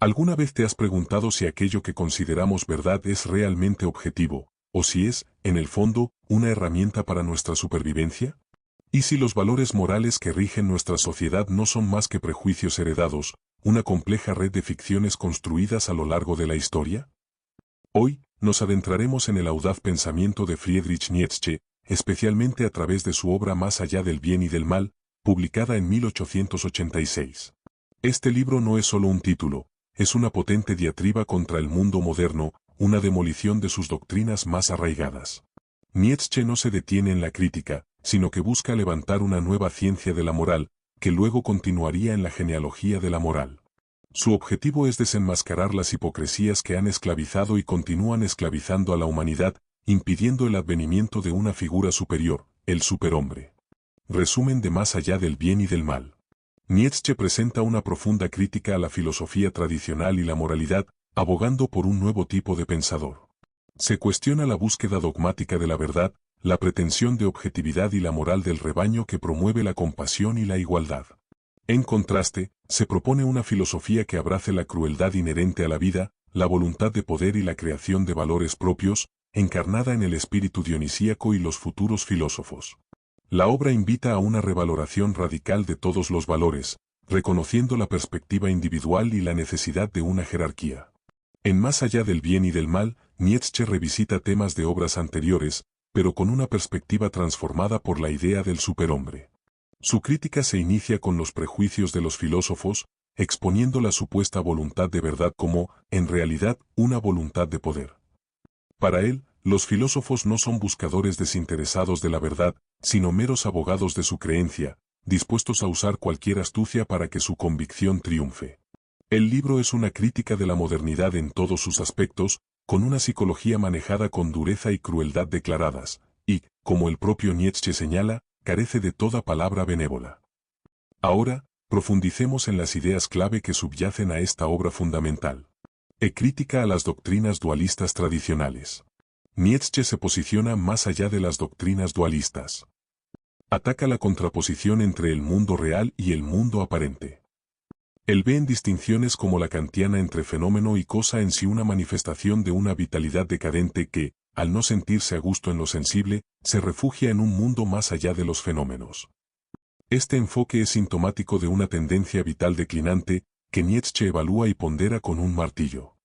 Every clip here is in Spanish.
¿Alguna vez te has preguntado si aquello que consideramos verdad es realmente objetivo, o si es, en el fondo, una herramienta para nuestra supervivencia? ¿Y si los valores morales que rigen nuestra sociedad no son más que prejuicios heredados, una compleja red de ficciones construidas a lo largo de la historia? Hoy, nos adentraremos en el audaz pensamiento de Friedrich Nietzsche, especialmente a través de su obra Más allá del bien y del mal, publicada en 1886. Este libro no es solo un título, es una potente diatriba contra el mundo moderno, una demolición de sus doctrinas más arraigadas. Nietzsche no se detiene en la crítica, sino que busca levantar una nueva ciencia de la moral, que luego continuaría en la genealogía de la moral. Su objetivo es desenmascarar las hipocresías que han esclavizado y continúan esclavizando a la humanidad, impidiendo el advenimiento de una figura superior, el superhombre. Resumen de Más allá del bien y del mal. Nietzsche presenta una profunda crítica a la filosofía tradicional y la moralidad, abogando por un nuevo tipo de pensador. Se cuestiona la búsqueda dogmática de la verdad, la pretensión de objetividad y la moral del rebaño que promueve la compasión y la igualdad. En contraste, se propone una filosofía que abrace la crueldad inherente a la vida, la voluntad de poder y la creación de valores propios, encarnada en el espíritu dionisíaco y los futuros filósofos. La obra invita a una revaloración radical de todos los valores, reconociendo la perspectiva individual y la necesidad de una jerarquía. En Más allá del bien y del mal, Nietzsche revisita temas de obras anteriores, pero con una perspectiva transformada por la idea del superhombre. Su crítica se inicia con los prejuicios de los filósofos, exponiendo la supuesta voluntad de verdad como, en realidad, una voluntad de poder. Para él, los filósofos no son buscadores desinteresados de la verdad, sino meros abogados de su creencia, dispuestos a usar cualquier astucia para que su convicción triunfe. El libro es una crítica de la modernidad en todos sus aspectos, con una psicología manejada con dureza y crueldad declaradas, y, como el propio Nietzsche señala, carece de toda palabra benévola. Ahora, profundicemos en las ideas clave que subyacen a esta obra fundamental. Crítica a las doctrinas dualistas tradicionales. Nietzsche se posiciona más allá de las doctrinas dualistas. Ataca la contraposición entre el mundo real y el mundo aparente. Él ve en distinciones como la kantiana entre fenómeno y cosa en sí una manifestación de una vitalidad decadente que, al no sentirse a gusto en lo sensible, se refugia en un mundo más allá de los fenómenos. Este enfoque es sintomático de una tendencia vital declinante, que Nietzsche evalúa y pondera con un martillo.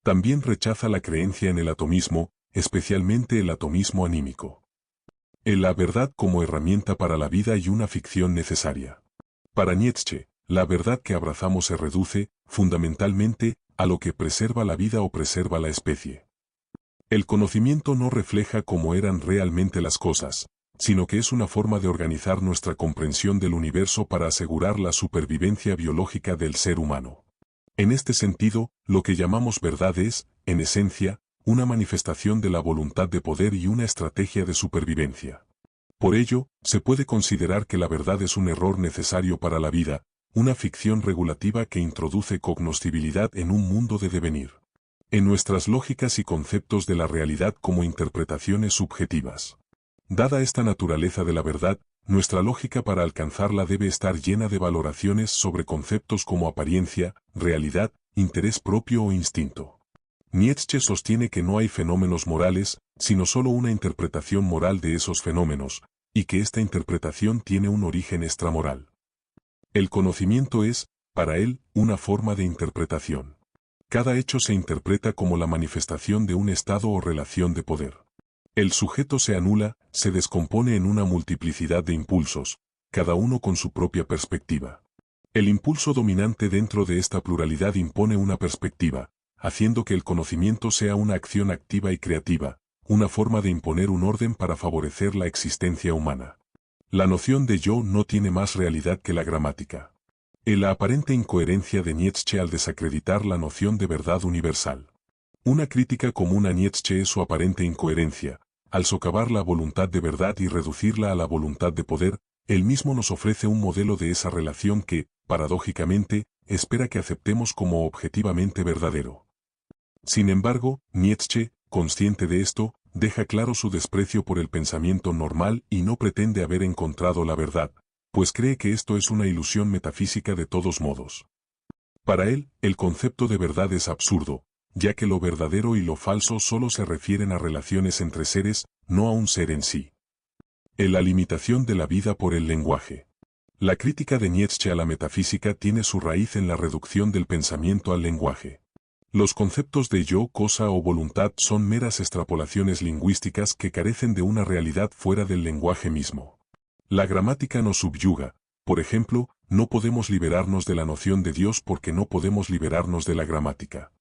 También rechaza la creencia en el atomismo, especialmente el atomismo anímico. La verdad como herramienta para la vida y una ficción necesaria. Para Nietzsche, la verdad que abrazamos se reduce, fundamentalmente, a lo que preserva la vida o preserva la especie. El conocimiento no refleja cómo eran realmente las cosas, sino que es una forma de organizar nuestra comprensión del universo para asegurar la supervivencia biológica del ser humano. En este sentido, lo que llamamos verdad es, en esencia, una manifestación de la voluntad de poder y una estrategia de supervivencia. Por ello, se puede considerar que la verdad es un error necesario para la vida, una ficción regulativa que introduce cognoscibilidad en un mundo de devenir. En nuestras lógicas y conceptos de la realidad como interpretaciones subjetivas. Dada esta naturaleza de la verdad, nuestra lógica para alcanzarla debe estar llena de valoraciones sobre conceptos como apariencia, realidad, interés propio o instinto. Nietzsche sostiene que no hay fenómenos morales, sino solo una interpretación moral de esos fenómenos, y que esta interpretación tiene un origen extramoral. El conocimiento es, para él, una forma de interpretación. Cada hecho se interpreta como la manifestación de un estado o relación de poder. El sujeto se anula, se descompone en una multiplicidad de impulsos, cada uno con su propia perspectiva. El impulso dominante dentro de esta pluralidad impone una perspectiva, haciendo que el conocimiento sea una acción activa y creativa, una forma de imponer un orden para favorecer la existencia humana. La noción de yo no tiene más realidad que la gramática. La aparente incoherencia de Nietzsche al desacreditar la noción de verdad universal. Una crítica común a Nietzsche es su aparente incoherencia. Al socavar la voluntad de verdad y reducirla a la voluntad de poder, él mismo nos ofrece un modelo de esa relación que, paradójicamente, espera que aceptemos como objetivamente verdadero. Sin embargo, Nietzsche, consciente de esto, deja claro su desprecio por el pensamiento normal y no pretende haber encontrado la verdad, pues cree que esto es una ilusión metafísica de todos modos. Para él, el concepto de verdad es absurdo, ya que lo verdadero y lo falso solo se refieren a relaciones entre seres, no a un ser en sí. La limitación de la vida por el lenguaje. La crítica de Nietzsche a la metafísica tiene su raíz en la reducción del pensamiento al lenguaje. Los conceptos de yo, cosa o voluntad son meras extrapolaciones lingüísticas que carecen de una realidad fuera del lenguaje mismo. La gramática nos subyuga. Por ejemplo, no podemos liberarnos de la noción de Dios porque no podemos liberarnos de la gramática.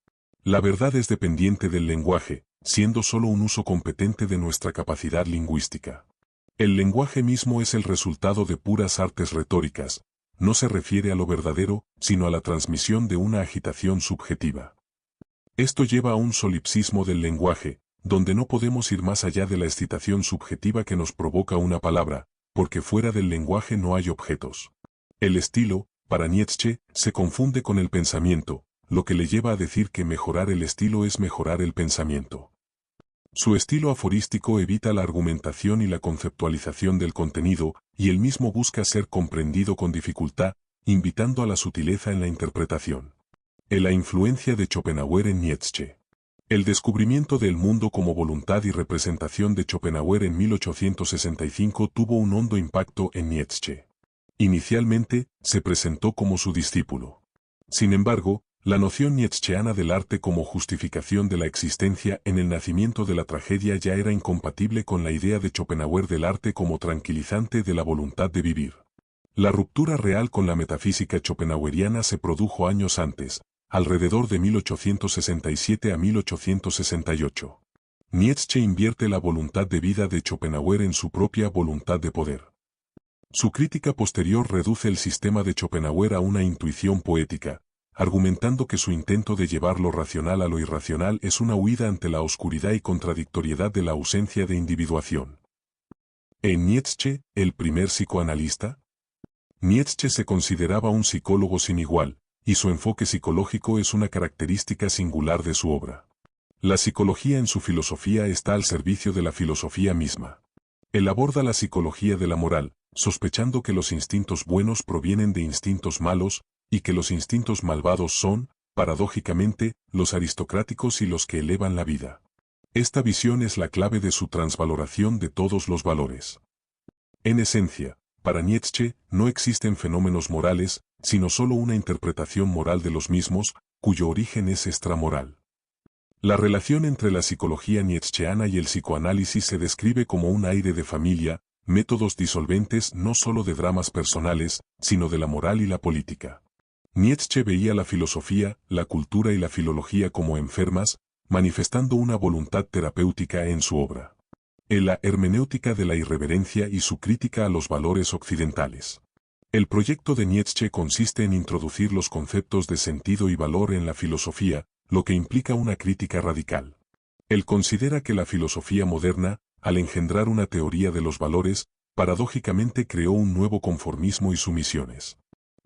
La verdad es dependiente del lenguaje, siendo solo un uso competente de nuestra capacidad lingüística. El lenguaje mismo es el resultado de puras artes retóricas, no se refiere a lo verdadero, sino a la transmisión de una agitación subjetiva. Esto lleva a un solipsismo del lenguaje, donde no podemos ir más allá de la excitación subjetiva que nos provoca una palabra, porque fuera del lenguaje no hay objetos. El estilo, para Nietzsche, se confunde con el pensamiento, lo que le lleva a decir que mejorar el estilo es mejorar el pensamiento. Su estilo aforístico evita la argumentación y la conceptualización del contenido, y él mismo busca ser comprendido con dificultad, invitando a la sutileza en la interpretación. La influencia de Schopenhauer en Nietzsche. El descubrimiento del mundo como voluntad y representación de Schopenhauer en 1865 tuvo un hondo impacto en Nietzsche. Inicialmente, se presentó como su discípulo. Sin embargo, la noción nietzscheana del arte como justificación de la existencia en el nacimiento de la tragedia ya era incompatible con la idea de Schopenhauer del arte como tranquilizante de la voluntad de vivir. La ruptura real con la metafísica schopenhaueriana se produjo años antes, alrededor de 1867 a 1868. Nietzsche invierte la voluntad de vida de Schopenhauer en su propia voluntad de poder. Su crítica posterior reduce el sistema de Schopenhauer a una intuición poética, argumentando que su intento de llevar lo racional a lo irracional es una huida ante la oscuridad y contradictoriedad de la ausencia de individuación. ¿En Nietzsche, el primer psicoanalista? Nietzsche se consideraba un psicólogo sin igual, y su enfoque psicológico es una característica singular de su obra. La psicología en su filosofía está al servicio de la filosofía misma. Él aborda la psicología de la moral, sospechando que los instintos buenos provienen de instintos malos, y que los instintos malvados son, paradójicamente, los aristocráticos y los que elevan la vida. Esta visión es la clave de su transvaloración de todos los valores. En esencia, para Nietzsche, no existen fenómenos morales, sino solo una interpretación moral de los mismos, cuyo origen es extramoral. La relación entre la psicología nietzscheana y el psicoanálisis se describe como un aire de familia, métodos disolventes no solo de dramas personales, sino de la moral y la política. Nietzsche veía la filosofía, la cultura y la filología como enfermas, manifestando una voluntad terapéutica en su obra. En la hermenéutica de la irreverencia y su crítica a los valores occidentales. El proyecto de Nietzsche consiste en introducir los conceptos de sentido y valor en la filosofía, lo que implica una crítica radical. Él considera que la filosofía moderna, al engendrar una teoría de los valores, paradójicamente creó un nuevo conformismo y sumisiones.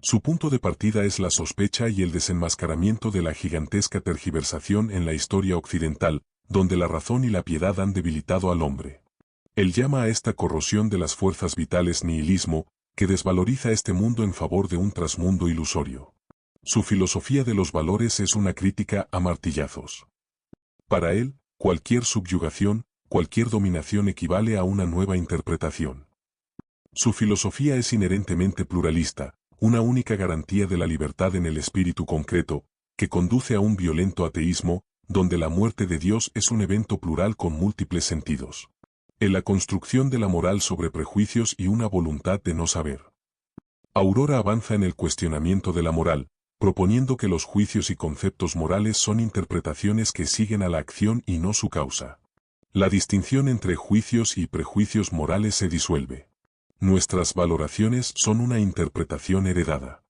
Su punto de partida es la sospecha y el desenmascaramiento de la gigantesca tergiversación en la historia occidental, donde la razón y la piedad han debilitado al hombre. Él llama a esta corrosión de las fuerzas vitales nihilismo, que desvaloriza este mundo en favor de un trasmundo ilusorio. Su filosofía de los valores es una crítica a martillazos. Para él, cualquier subyugación, cualquier dominación equivale a una nueva interpretación. Su filosofía es inherentemente pluralista, una única garantía de la libertad en el espíritu concreto, que conduce a un violento ateísmo, donde la muerte de Dios es un evento plural con múltiples sentidos. En la construcción de la moral sobre prejuicios y una voluntad de no saber. Aurora avanza en el cuestionamiento de la moral, proponiendo que los juicios y conceptos morales son interpretaciones que siguen a la acción y no su causa. La distinción entre juicios y prejuicios morales se disuelve. Nuestras valoraciones son una interpretación heredada.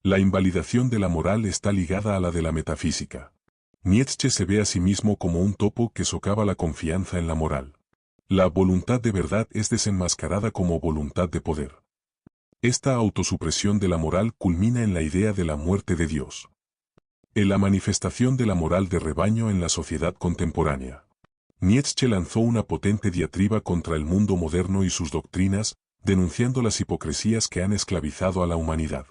La invalidación de la moral está ligada a la de la metafísica. Nietzsche se ve a sí mismo como un topo que socava la confianza en la moral. La voluntad de verdad es desenmascarada como voluntad de poder. Esta autosupresión de la moral culmina en la idea de la muerte de Dios. En la manifestación de la moral de rebaño en la sociedad contemporánea. Nietzsche lanzó una potente diatriba contra el mundo moderno y sus doctrinas, denunciando las hipocresías que han esclavizado a la humanidad.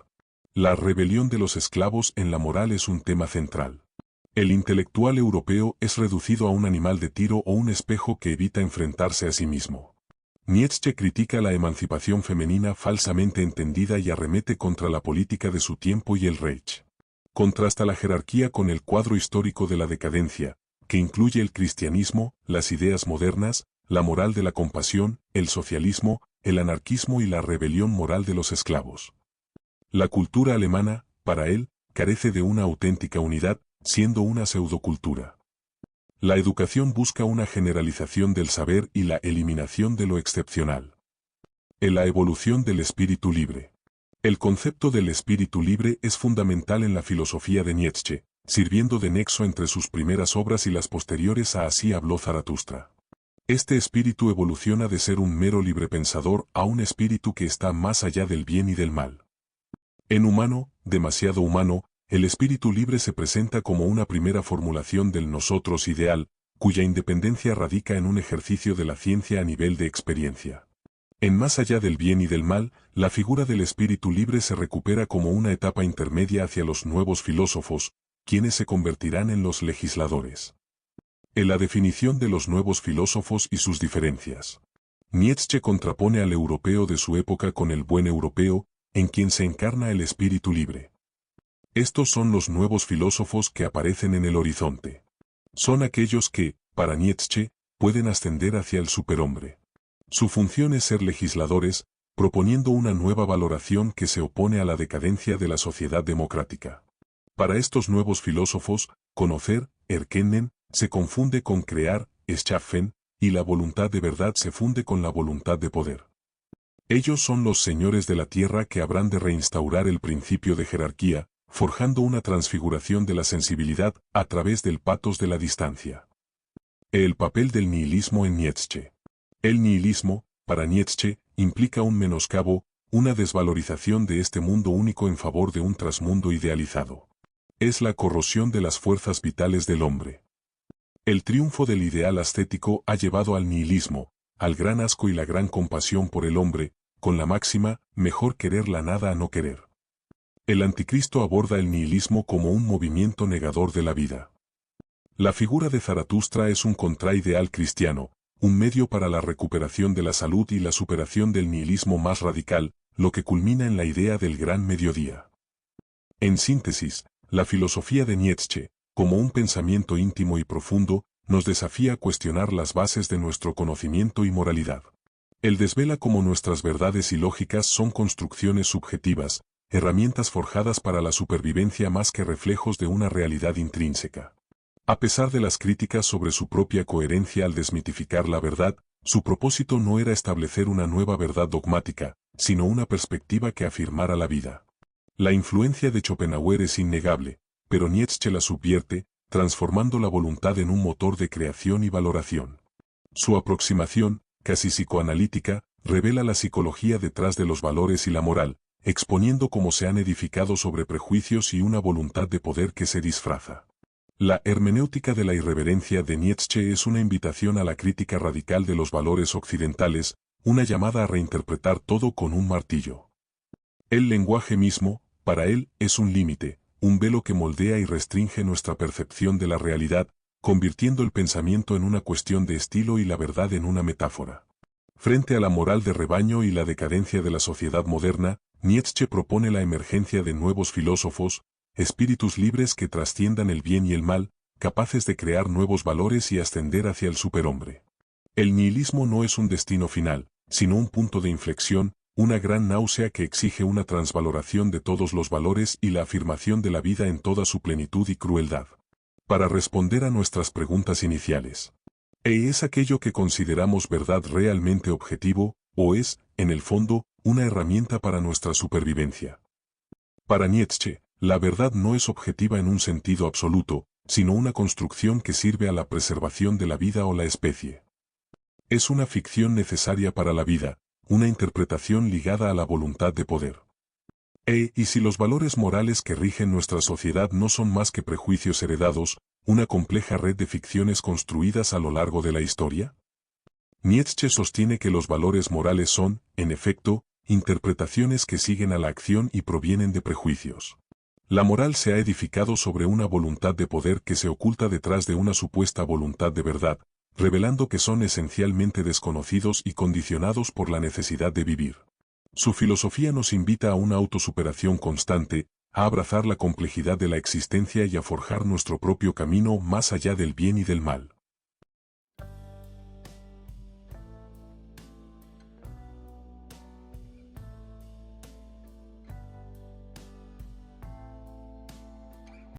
La rebelión de los esclavos en la moral es un tema central. El intelectual europeo es reducido a un animal de tiro o un espejo que evita enfrentarse a sí mismo. Nietzsche critica la emancipación femenina falsamente entendida y arremete contra la política de su tiempo y el Reich. Contrasta la jerarquía con el cuadro histórico de la decadencia, que incluye el cristianismo, las ideas modernas, la moral de la compasión, el socialismo, el anarquismo y la rebelión moral de los esclavos. La cultura alemana, para él, carece de una auténtica unidad, siendo una pseudocultura. La educación busca una generalización del saber y la eliminación de lo excepcional. En la evolución del espíritu libre. El concepto del espíritu libre es fundamental en la filosofía de Nietzsche, sirviendo de nexo entre sus primeras obras y las posteriores a Así habló Zaratustra. Este espíritu evoluciona de ser un mero librepensador a un espíritu que está más allá del bien y del mal. En Humano, demasiado humano, el espíritu libre se presenta como una primera formulación del nosotros ideal, cuya independencia radica en un ejercicio de la ciencia a nivel de experiencia. En Más allá del bien y del mal, la figura del espíritu libre se recupera como una etapa intermedia hacia los nuevos filósofos, quienes se convertirán en los legisladores. En la definición de los nuevos filósofos y sus diferencias. Nietzsche contrapone al europeo de su época con el buen europeo, en quien se encarna el espíritu libre. Estos son los nuevos filósofos que aparecen en el horizonte. Son aquellos que, para Nietzsche, pueden ascender hacia el superhombre. Su función es ser legisladores, proponiendo una nueva valoración que se opone a la decadencia de la sociedad democrática. Para estos nuevos filósofos, conocer, erkennen, se confunde con crear, schaffen, y la voluntad de verdad se funde con la voluntad de poder. Ellos son los señores de la tierra que habrán de reinstaurar el principio de jerarquía, forjando una transfiguración de la sensibilidad a través del patos de la distancia. El papel del nihilismo en Nietzsche. El nihilismo, para Nietzsche, implica un menoscabo, una desvalorización de este mundo único en favor de un trasmundo idealizado. Es la corrosión de las fuerzas vitales del hombre. El triunfo del ideal ascético ha llevado al nihilismo, al gran asco y la gran compasión por el hombre, con la máxima, mejor querer la nada a no querer. El anticristo aborda el nihilismo como un movimiento negador de la vida. La figura de Zaratustra es un contraideal cristiano, un medio para la recuperación de la salud y la superación del nihilismo más radical, lo que culmina en la idea del gran mediodía. En síntesis, la filosofía de Nietzsche, como un pensamiento íntimo y profundo, nos desafía a cuestionar las bases de nuestro conocimiento y moralidad. Él desvela cómo nuestras verdades y lógicas son construcciones subjetivas, herramientas forjadas para la supervivencia más que reflejos de una realidad intrínseca. A pesar de las críticas sobre su propia coherencia al desmitificar la verdad, su propósito no era establecer una nueva verdad dogmática, sino una perspectiva que afirmara la vida. La influencia de Schopenhauer es innegable, pero Nietzsche la subvierte, transformando la voluntad en un motor de creación y valoración. Su aproximación, casi psicoanalítica, revela la psicología detrás de los valores y la moral, exponiendo cómo se han edificado sobre prejuicios y una voluntad de poder que se disfraza. La hermenéutica de la irreverencia de Nietzsche es una invitación a la crítica radical de los valores occidentales, una llamada a reinterpretar todo con un martillo. El lenguaje mismo, para él, es un límite, un velo que moldea y restringe nuestra percepción de la realidad, convirtiendo el pensamiento en una cuestión de estilo y la verdad en una metáfora. Frente a la moral de rebaño y la decadencia de la sociedad moderna, Nietzsche propone la emergencia de nuevos filósofos, espíritus libres que trasciendan el bien y el mal, capaces de crear nuevos valores y ascender hacia el superhombre. El nihilismo no es un destino final, sino un punto de inflexión, una gran náusea que exige una transvaloración de todos los valores y la afirmación de la vida en toda su plenitud y crueldad. Para responder a nuestras preguntas iniciales. ¿Es aquello que consideramos verdad realmente objetivo, o es, en el fondo, una herramienta para nuestra supervivencia? Para Nietzsche, la verdad no es objetiva en un sentido absoluto, sino una construcción que sirve a la preservación de la vida o la especie. Es una ficción necesaria para la vida, una interpretación ligada a la voluntad de poder. ¿Y si los valores morales que rigen nuestra sociedad no son más que prejuicios heredados, una compleja red de ficciones construidas a lo largo de la historia? Nietzsche sostiene que los valores morales son, en efecto, interpretaciones que siguen a la acción y provienen de prejuicios. La moral se ha edificado sobre una voluntad de poder que se oculta detrás de una supuesta voluntad de verdad, revelando que son esencialmente desconocidos y condicionados por la necesidad de vivir. Su filosofía nos invita a una autosuperación constante, a abrazar la complejidad de la existencia y a forjar nuestro propio camino más allá del bien y del mal.